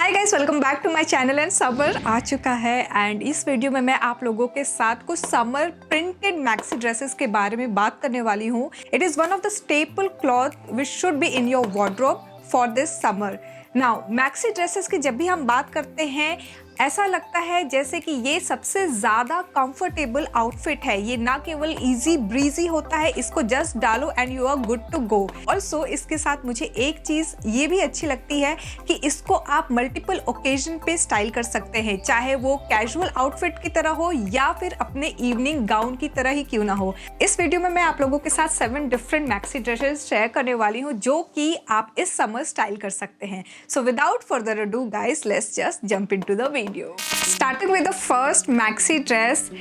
Hi guys, welcome back to my channel. And summer आ चुका है एंड इस वीडियो में मैं आप लोगों के साथ कुछ समर प्रिंटेड मैक्सी ड्रेसेस के बारे में बात करने वाली हूँ। It is one of the staple cloth which should be in your wardrobe for this summer. Now maxi dresses की जब भी हम बात करते हैं ऐसा लगता है जैसे कि ये सबसे ज़्यादा कंफर्टेबल आउटफिट है। ये ना केवल इजी ब्रीजी होता है, इसको जस्ट डालो and you are good to go. Also इसके साथ मुझे एक चीज़ ये भी अच्छी लगती है कि इसको आप मल्टीपल ओकेजन पे स्टाइल कर सकते हैं, चाहे वो कैजुअल आउटफिट की तरह हो या फिर अपने इवनिंग गाउन की तरह ही क्यों ना हो। इस वीडियो में मैं आप लोगों के साथ 7 डिफरेंट मैक्सी ड्रेसेस शेयर करने वाली हूँ जो कि आप इस समर स्टाइल कर सकते हैं। So without further ado guys, let's just jump into the video. Starting with the first maxi dress,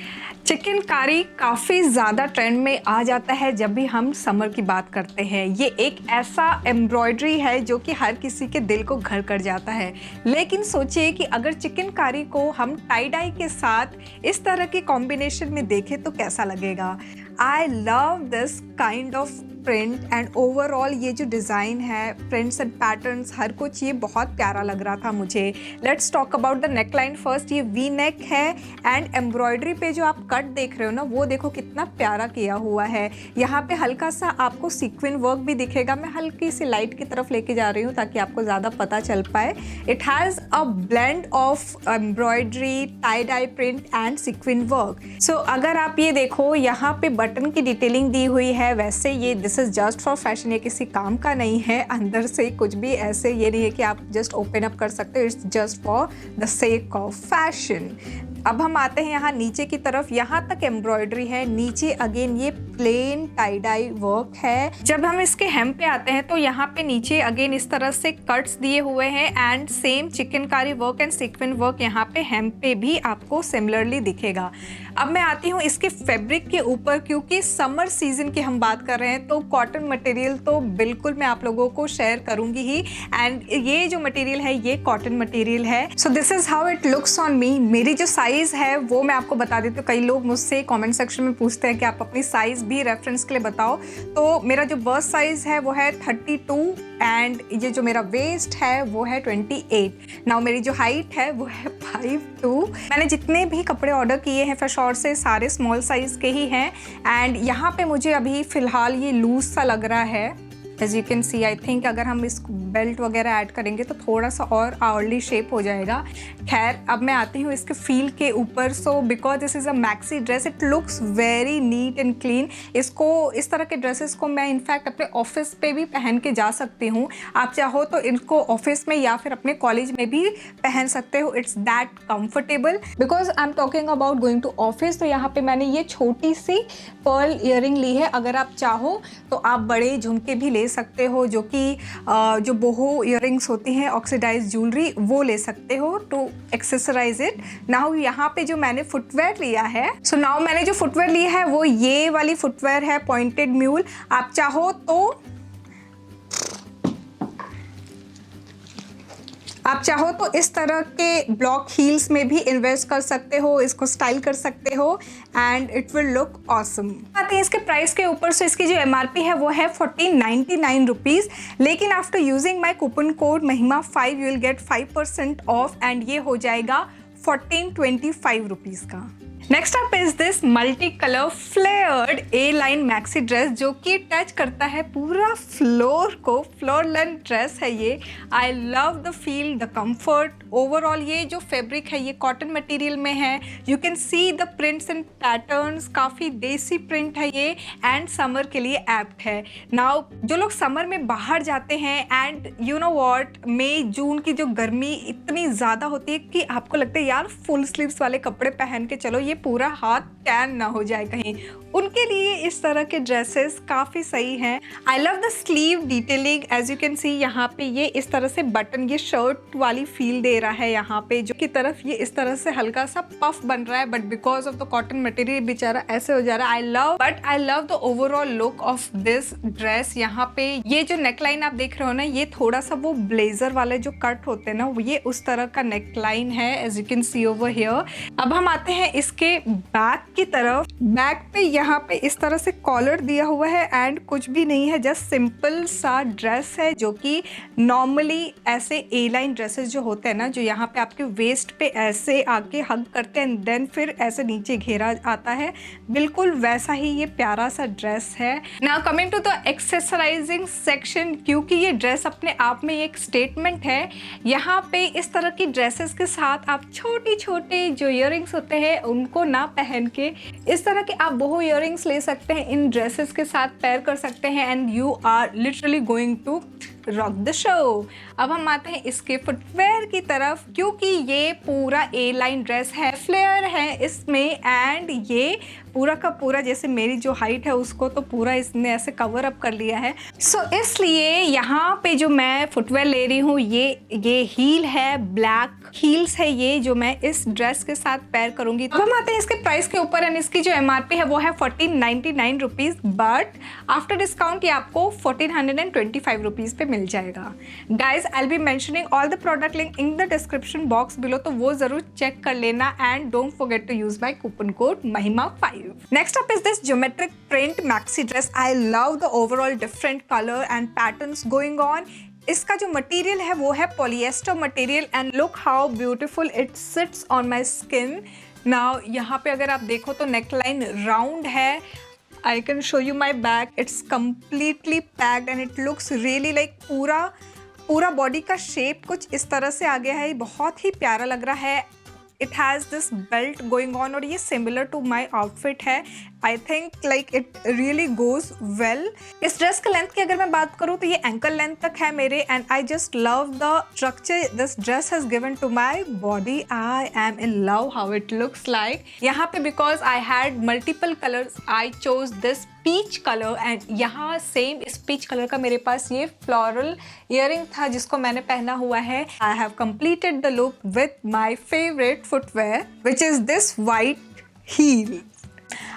chikankari काफ़ी ज़्यादा ट्रेंड में आ जाता है जब भी हम समर की बात करते हैं। ये एक ऐसा एम्ब्रॉयडरी है जो कि हर किसी के दिल को घर कर जाता है। लेकिन सोचिए कि अगर चिकनकारी को हम टाई डाई के साथ इस तरह के कॉम्बिनेशन में देखें तो कैसा लगेगा। I love this kind of print and overall ये जो डिज़ाइन है, प्रिंट्स एंड पैटर्न्स, हर कुछ ये बहुत प्यारा लग रहा था मुझे। Let's talk about the neckline first. ये वी नेक है एंड एम्ब्रॉयडरी पे जो आप कट देख रहे हो ना, वो देखो कितना प्यारा किया हुआ है। यहाँ पे हल्का सा आपको सीक्वेंस वर्क भी दिखेगा। मैं हल्की सी लाइट की तरफ लेके जा रही हूँ ताकि आपको ज़्यादा पता चल पाए। It has a blend of embroidery, tie dye print and sequence work. So अगर आप ये देखो, यहाँ पे बटन की डिटेलिंग दी हुई है। वैसे ये this is just for fashion, ये किसी काम का नहीं है। अंदर से कुछ भी ऐसे ये नहीं है कि आप जस्ट ओपन अप कर सकते हो। It's just for the sake of fashion. अब हम आते हैं यहाँ नीचे की तरफ। यहाँ तक एम्ब्रॉयडरी है, नीचे अगेन ये प्लेन टाई डाई वर्क है। जब हम इसके हेम पे आते हैं तो यहाँ पे नीचे अगेन इस तरह से कट्स दिए हुए हैं and same chikankari work and sequence work यहाँ पे हेम पे भी आपको सिमिलरली दिखेगा। अब मैं आती हूँ इसके फैब्रिक के ऊपर, क्योंकि समर सीजन की हम बात कर रहे हैं तो कॉटन मटेरियल तो बिल्कुल मैं आप लोगों को शेयर करूंगी ही। एंड ये जो मटेरियल है ये कॉटन मटेरियल है। So this is how it looks on me. मेरी जो साइज है वो मैं आपको बता देती हूँ। कई लोग मुझसे कमेंट सेक्शन में पूछते हैं कि आप अपनी साइज भी रेफरेंस के लिए बताओ। तो मेरा जो बर्स्ट साइज है वो है 32 एंड ये जो मेरा वेस्ट है वो है 28। नाउ मेरी जो हाइट है वो है 5'2". मैंने जितने भी कपड़े ऑर्डर किए हैं फैशॉर से सारे स्मॉल साइज के ही हैं। एंड यहाँ पे मुझे अभी फ़िलहाल ये लूज सा लग रहा है। As you can see, I think अगर हम इस बेल्ट वगैरह ऐड करेंगे तो थोड़ा सा और आवर्ली शेप हो जाएगा। खैर, अब मैं आती हूँ इसके फील के ऊपर। So because this is a maxi dress, it looks very neat and clean. इसको, इस तरह के ड्रेसेस को मैं इनफैक्ट अपने ऑफिस पे भी पहन के जा सकती हूँ। आप चाहो तो इनको ऑफिस में या फिर अपने कॉलेज में भी पहन सकते हो। It's that comfortable. Because I am talking about going to office, तो यहाँ पे मैंने ये छोटी सी पर्ल ईयरिंग ली है। अगर आप चाहो तो आप बड़े झुमके भी ले सकते हो, जो कि जो बोहो ईयरिंग्स होती हैं, ऑक्सीडाइज ज्वेलरी, वो ले सकते हो टू एक्सेसराइज इट। नाउ यहाँ पे जो मैंने फुटवेयर लिया है, सो नाउ मैंने जो फुटवेयर लिया है वो ये वाली फुटवेयर है, पॉइंटेड म्यूल। आप चाहो तो इस तरह के ब्लॉक हील्स में भी इन्वेस्ट कर सकते हो, इसको स्टाइल कर सकते हो and it will look awesome. आते हैं इसके प्राइस के ऊपर। से इसकी जो MRP है वो है 1499 रुपीज़, लेकिन after using my coupon code महिमा 5 you will gate 5% of and ये हो जाएगा 1425 रुपीज़ का। Next up is this multi colour flared A line maxi dress, जो कि टच करता है पूरा फ्लोर को। फ्लोर लेंथ ड्रेस है ये। I love the feel, the comfort. Overall ये जो फैब्रिक है ये कॉटन मटेरियल में है। You can see the prints and patterns, काफ़ी देसी प्रिंट है ये एंड समर के लिए एप्ट है। नाउ जो लोग समर में बाहर जाते हैं एंड यू नो वॉट, मई जून की जो गर्मी इतनी ज़्यादा होती है कि आपको लगता है यार फुल स्लीव्स वाले कपड़े पहन के चलो, ये पूरा हाथ टैन ना हो जाए कहीं, उनके लिए इस तरह के ड्रेसेस काफ़ी सही हैं। I love the sleeve detailing. As you can see यहाँ पे ये इस तरह से बटन, ये शर्ट वाली फील दे रहा है यहाँ पे, जो की तरफ ये इस तरह से हल्का सा पफ बन रहा है, but because of the cotton material बेचारा ऐसे हो जा रहा है। आई love the overall look of this dress. यहाँ पे ये जो नेकलाइन आप देख रहे हो ना, ये थोड़ा सा वो ब्लेजर वाले जो कट होते हैं ना, ये उस तरह का नेकलाइन है, as you can see over here. अब हम आते हैं इसके बैक की तरफ। बैक पे यहाँ पे इस तरह से कॉलर दिया हुआ है एंड कुछ भी नहीं है, जस्ट सिंपल सा ड्रेस है, जो कि नॉर्मली ऐसे ए लाइन ड्रेसेस जो होते हैं ना, ना, जो यहाँ पे आपके वेस्ट पे ऐसे आके हग करते हैं, देन फिर ऐसे नीचे घेरा आता है, बिल्कुल वैसा ही ये प्यारा सा ड्रेस है। Now coming to the accessorizing section, क्योंकि ये ड्रेस अपने आप में एक स्टेटमेंट है। यहाँ पे इस तरह की ड्रेसेस के साथ आप छोटे छोटे जो ईयरिंग्स होते हैं उनको ना पहन के इस तरह के आप बोहो ईयरिंग्स ले सकते हैं, इन ड्रेसेस के साथ पेयर कर सकते हैं, and you are literally going to rock the show. अब हम आते हैं इसके फुटवेयर की तरफ, क्योंकि ये पूरा ए लाइन ड्रेस है, फ्लेयर है इसमें, एंड ये पूरा का पूरा जैसे मेरी जो हाइट है उसको तो पूरा इसने ऐसे कवर अप कर लिया है। सो इसलिए यहाँ पे जो मैं फुटवेयर ले रही हूँ ये हील है, ब्लैक हील्स है ये, जो मैं इस ड्रेस के साथ पेयर करूंगी। अब हम आते हैं इसके प्राइस के ऊपर, एंड इसकी जो MRP है वो है 1499 रुपीज़, बट आफ्टर डिस्काउंट ये आपको 1425 रुपीज़ पे मिल जाएगा। Guys, I will be mentioning all the product link in the description box below, तो वो जरूर चेक कर लेना, and don't forget to use my coupon code महिमा5। Next up is this geometric print maxi dress. I love the overall different colour and patterns going on. इसका जो material है वो है polyester material, and look how beautiful it sits on my skin. Now यहाँ पे अगर आप देखो तो नेकलाइन राउंड है। I can show you my back, it's completely packed and it looks really like पूरा बॉडी का शेप कुछ इस तरह से आ गया है, बहुत ही प्यारा लग रहा है। It has this belt going on, और ये सिमिलर टू माई आउटफिट है। I think like it really goes well. इस ड्रेस का लेंथ की अगर मैं बात करूँ तो ये एंकल लेंथ तक है मेरे, and I just love the structure this dress has given to my body. I am in love how it looks like. यहाँ पे because I had multiple colours, I chose this peach colour, and यहाँ same इस peach colour का मेरे पास ये floral earring था जिसको मैंने पहना हुआ है। I have completed the look with my favourite footwear which is this white heel.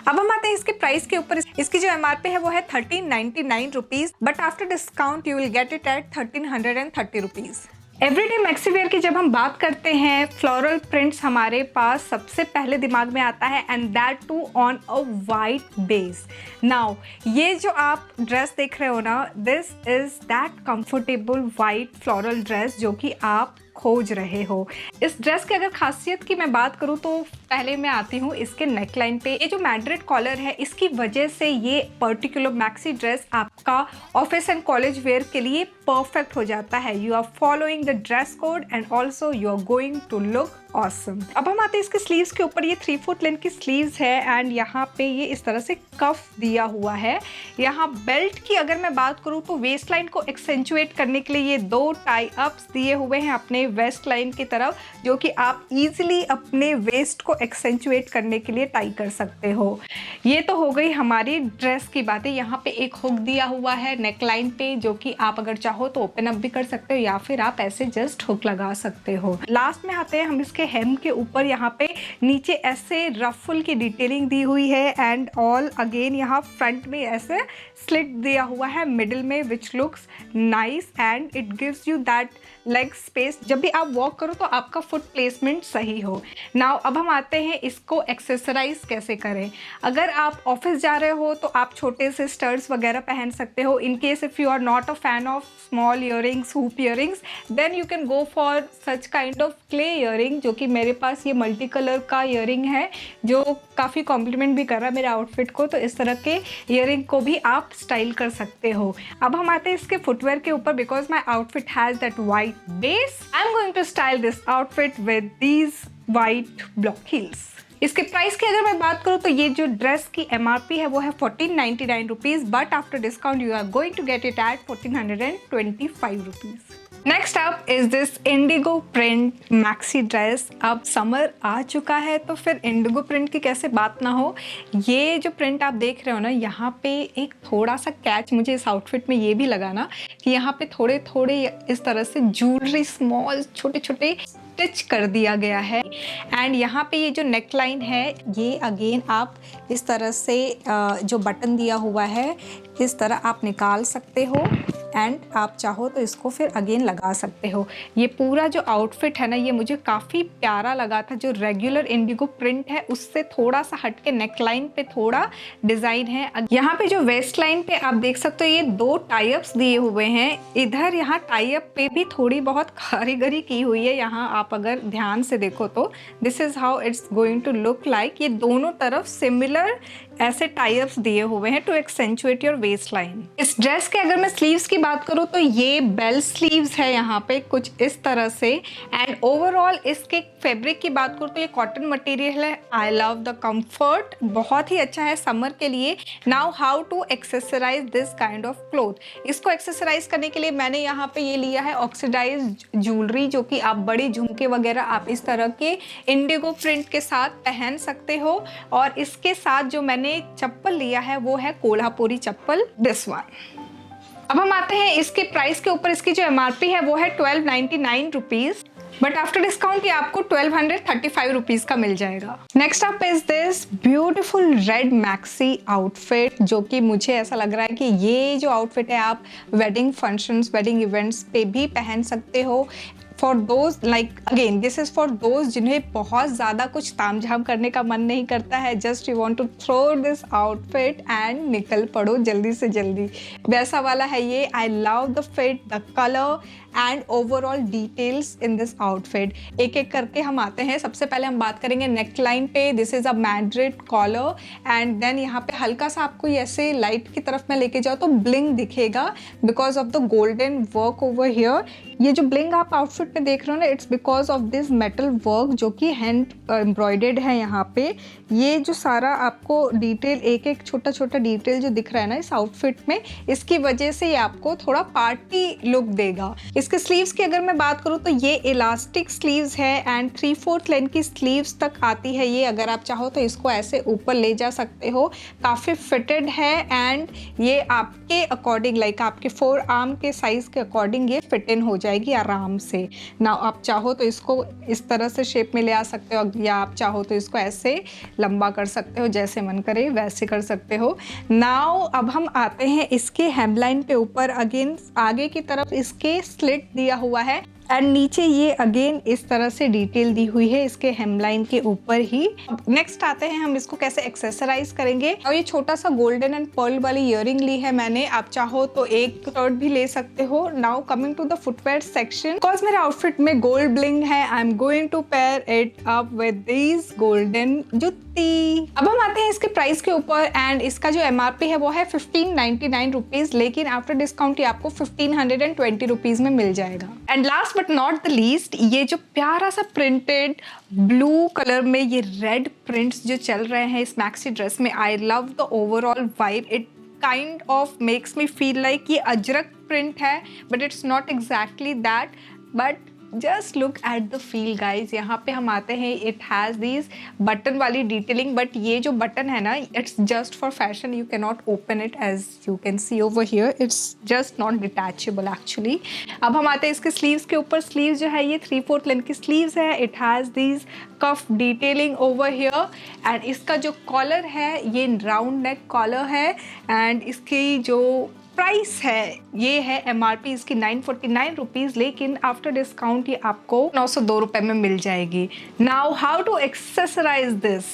अब हम आते हैं इसके प्राइस के ऊपर। इसकी जो MRP है वो है 1399 rupees, but after discount you will get it at 1330 rupees. Everyday maxi wear की जब हम बात करते हैं, फ्लोरल प्रिंट्स हमारे पास सबसे पहले दिमाग में आता है, and that too on a white base. Now ये जो आप ड्रेस देख रहे हो ना, this is that comfortable white floral dress जो कि आप खोज रहे हो। इस ड्रेस की अगर खासियत की मैं बात करूँ तो पहले मैं आती हूँ इसके नेकलाइन पे। ये जो मैड्रिड कॉलर है, इसकी वजह से ये पर्टिकुलर मैक्सी ड्रेस आपका ऑफिस एंड कॉलेज वेयर के लिए परफेक्ट हो जाता है। You are following the dress code and also you are going to look awesome. अब हम आते हैं इसके स्लीव्स के ऊपर। ये 3 फुट लेंथ की स्लीव्स है, एंड यहाँ पे ये इस तरह से कफ दिया हुआ है। यहाँ बेल्ट की अगर मैं बात करूँ तो वेस्ट लाइन को एक्सेंचुएट करने के लिए ये 2 टाई अप्स दिए हुए हैं अपने वेस्ट लाइन की तरफ, जो कि आप इजीली अपने वेस्ट को एक्सेंचुएट करने के लिए टाई कर सकते हो। ये तो हो गई हमारी ड्रेस की बातें। यहाँ पे एक हुक दिया हुआ है नेक लाइन पे, जो कि आप अगर चाहो तो ओपन अप भी कर सकते हो, या फिर आप ऐसे जस्ट हुक लगा सकते हो। लास्ट में आते हैं हम इसके हेम के ऊपर। यहाँ पे नीचे ऐसे रफल की डिटेलिंग दी हुई है, एंड ऑल अगेन यहाँ फ्रंट में ऐसे स्लिट दिया हुआ है मिडिल में, which looks nice, and it gives you that leg space. जब भी आप वॉक करो तो आपका फुट प्लेसमेंट सही हो। नाउ अब हम आते हैं इसको एक्सेसराइज कैसे करें। अगर आप ऑफिस जा रहे हो तो आप छोटे से स्टड्स वगैरह पहन सकते हो। In case if you are not a fan of small earrings, hoop earrings, then you can go for such kind of clay earring, जो कि मेरे पास ये मल्टी कलर का ईयरिंग है जो काफ़ी कॉम्प्लीमेंट भी कर रहा है मेरे आउटफिट को। तो इस तरह के ईयरिंग को भी आप स्टाइल कर सकते हो। अब हम आते हैं इसके फुटवेयर के ऊपर। Because my outfit has that white base, I'm going to style this outfit with these white block heels. इसके प्राइस की अगर मैं बात करूँ तो ये जो ड्रेस की MRP है वो है 1499 rupees, but after discount you are going to get it at 1425 rupees. Next up is this indigo print maxi dress. अब समर आ चुका है तो फिर इंडिगो प्रिंट की कैसे बात ना हो। ये जो प्रिंट आप देख रहे हो ना, यहाँ पे एक थोड़ा सा कैच मुझे इस आउटफिट में ये भी लगा ना कि यहाँ पे थोड़े थोड़े इस तरह से ज्वेलरी स्मॉल छोटे छोटे स्टिच कर दिया गया है। एंड यहाँ पे ये जो नेक लाइन है, ये अगेन आप इस तरह से जो बटन दिया हुआ है इस तरह आप निकाल सकते हो। एंड आप चाहो तो इसको फिर अगेन लगा सकते हो। ये पूरा जो आउटफिट है ना, ये मुझे काफ़ी प्यारा लगा था। जो रेगुलर इंडिगो प्रिंट है उससे थोड़ा सा हट के नेकलाइन पे थोड़ा डिज़ाइन है। यहाँ पे जो वेस्ट लाइन पे आप देख सकते हो ये 2 टाई-अप्स दिए हुए हैं। इधर यहाँ टाई-अप पे भी थोड़ी बहुत कारीगरी की हुई है। यहाँ आप अगर ध्यान से देखो तो this is how it's going to look like. ये दोनों तरफ सिमिलर ऐसे टाई-अप्स दिए हुए हैं to accentuate your waist line. इस ड्रेस के अगर मैं स्लीव्स की बात करूँ तो ये बेल स्लीव्स है यहाँ पे कुछ इस तरह से। एंड ओवरऑल इसके फैब्रिक की बात करूँ तो ये कॉटन मटेरियल है। आई लव द कंफर्ट, बहुत ही अच्छा है समर के लिए। Now how to accessorise this kind of cloth. इसको एक्सेसराइज करने के लिए मैंने यहाँ पे ये लिया है ऑक्सीडाइज ज्वेलरी, जो कि आप बड़े झुमके वगैरह आप इस तरह के इंडिगो प्रिंट के साथ पहन सकते हो। और इसके साथ जो मैंने चप्पल लिया है वो है कोल्हापुरी चप्पल, दिस वन। अब हम आते हैं इसके प्राइस के ऊपर। इसकी जो एमआरपी है वो है 1299 रुपीज़, बट आफ्टर डिस्काउंट ये आपको 1235 रुपीज़ का मिल जाएगा। Next up is this beautiful red maxi outfit, जो कि मुझे ऐसा लग रहा है कि ये जो आउटफिट है आप वेडिंग फंक्शंस, वेडिंग इवेंट्स पे भी पहन सकते हो। For those like again this is for those जिन्हें बहुत ज़्यादा कुछ तामझाम करने का मन नहीं करता है, just you want to throw this outfit and निकल पड़ो जल्दी से जल्दी, वैसा वाला है ये। I love the fit, the colour and overall details in this outfit. एक एक करके हम आते हैं। सबसे पहले हम बात करेंगे नेकलाइन पे। This is a Madrid collar and then यहाँ पे हल्का सा आपको ऐसे लाइट की तरफ में लेके जाओ तो ब्लिंग दिखेगा because of the golden work over here. ये जो ब्लिंग आप आउटफिट पे देख रहे हो ना, it's because of this metal work जो कि हैंड एम्ब्रॉयडेड है यहाँ पे। ये जो सारा आपको डिटेल, एक एक छोटा छोटा डिटेल जो दिख रहा है ना इस आउटफिट में, इसकी वजह से ये आपको थोड़ा पार्टी लुक देगा। इसके स्लीव्स की अगर मैं बात करूँ तो ये इलास्टिक स्लीव्स है एंड 3/4 लेंथ की स्लीव्स तक आती है ये। अगर आप चाहो तो इसको ऐसे ऊपर ले जा सकते हो। काफ़ी फिटेड है एंड ये आपके अकॉर्डिंग लाइक आपके 4 आर्म के साइज़ के अकॉर्डिंग ये फिट इन हो जाएगी आराम से। ना आप चाहो तो इसको इस तरह से शेप में ले आ सकते हो या आप चाहो तो इसको ऐसे लंबा कर सकते हो, जैसे मन करे वैसे कर सकते हो। नाउ अब हम आते हैं इसके हेमलाइन पे ऊपर। अगेन आगे की तरफ इसके स्लिट दिया हुआ है एंड नीचे ये अगेन इस तरह से डिटेल दी हुई है इसके हेमलाइन के ऊपर ही। नेक्स्ट आते हैं हम इसको कैसे एक्सेसराइज करेंगे। और ये छोटा सा गोल्डन एंड पर्ल वाली इयरिंग ली है मैंने, आप चाहो तो एक शर्ट भी ले सकते हो। Now coming to the footwear section, because मेरे आउटफिट में गोल्ड ब्लिंग है, I am going to pair it up with this golden jutti. अब हम आते हैं इसके प्राइस के ऊपर एंड इसका जो एमआरपी है वो है 1599 रुपीज, लेकिन आफ्टर डिस्काउंट ये आपको 1520 रुपीज में मिल जाएगा। And last but not the least, ये जो प्यारा सा प्रिंटेड ब्लू कलर में ये रेड प्रिंट्स जो चल रहे हैं इस मैक्सी ड्रेस में, I love the overall vibe. It kind of makes me feel like ये अजरक प्रिंट है, but it's not exactly that, but just look at the feel guys. यहाँ पे हम आते हैं, इट हैज़ दिस बटन वाली detailing, but ये जो बटन है ना it's just for fashion, you can not open it as you can see over here, it's just not detachable actually. अब हम आते हैं इसके स्लीव्स के ऊपर। स्लीव्स जो है ये 3/4 लेंथ की स्लीव्स है। It has this cuff detailing over here and इसका जो कॉलर है ये राउंड नेक कॉलर है एंड इसकी जो प्राइस है ये है एमआरपी इसकी 949 रुपीज़, लेकिन आफ्टर डिस्काउंट ये आपको 902 रुपये में मिल जाएगी। Now how to accessorise this,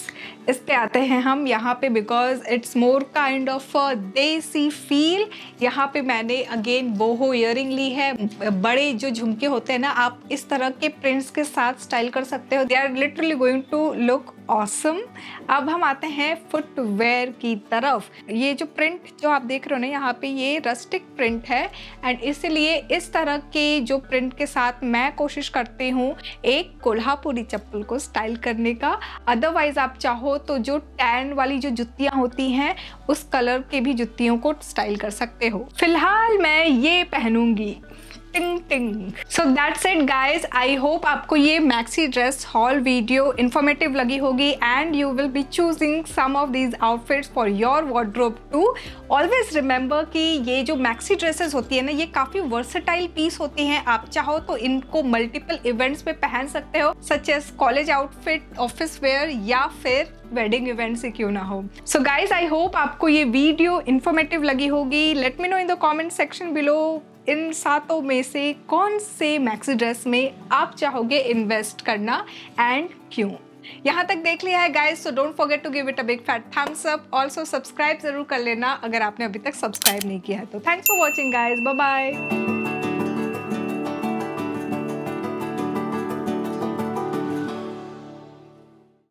इस पे आते हैं हम यहाँ पे, because it's more kind of a desi feel. यहाँ पे मैंने अगेन बोहो ईयरिंग ली है। बड़े जो झुमके होते हैं ना, आप इस तरह के प्रिंट्स के साथ स्टाइल कर सकते हो, they are literally going to look awesome. अब हम आते हैं फुटवेयर की तरफ। ये जो प्रिंट जो आप देख रहे हो ना यहाँ पे, ये रस्टिक प्रिंट है एंड इसलिए इस तरह के जो प्रिंट के साथ मैं कोशिश करती हूँ एक कोल्हापुरी चप्पल को स्टाइल करने का। अदरवाइज आप चाहो तो जो टैन वाली जो जुत्तियाँ होती हैं उस कलर के भी जुत्तियों को स्टाइल कर सकते हो। फिलहाल मैं ये पहनूंगी, टिंग टिंग। So that's it guys, I hope आपको ये maxi dress haul video informative लगी होगी and you will be choosing some of these outfits for your wardrobe too. Always remember कि ये जो मैक्सी ड्रेसेस होती है ना, ये काफ़ी वर्सेटाइल पीस होती हैं। आप चाहो तो इनको मल्टीपल इवेंट्स पे पहन सकते हो, such as college outfit, office wear या फिर वेडिंग इवेंट से क्यों ना हो। सो गाइज, आई होप आपको ये वीडियो इन्फॉर्मेटिव लगी होगी। Let me know in the comment section below in सातों में से कौन से मैक्सी ड्रेस में आप चाहोगे इन्वेस्ट करना एंड क्यों। यहाँ तक देख लिया है guys, so don't forget to give it a big fat thumbs up. Also subscribe जरूर कर लेना अगर आपने अभी तक सब्सक्राइब नहीं किया है तो। Thanks for watching guys, bye bye.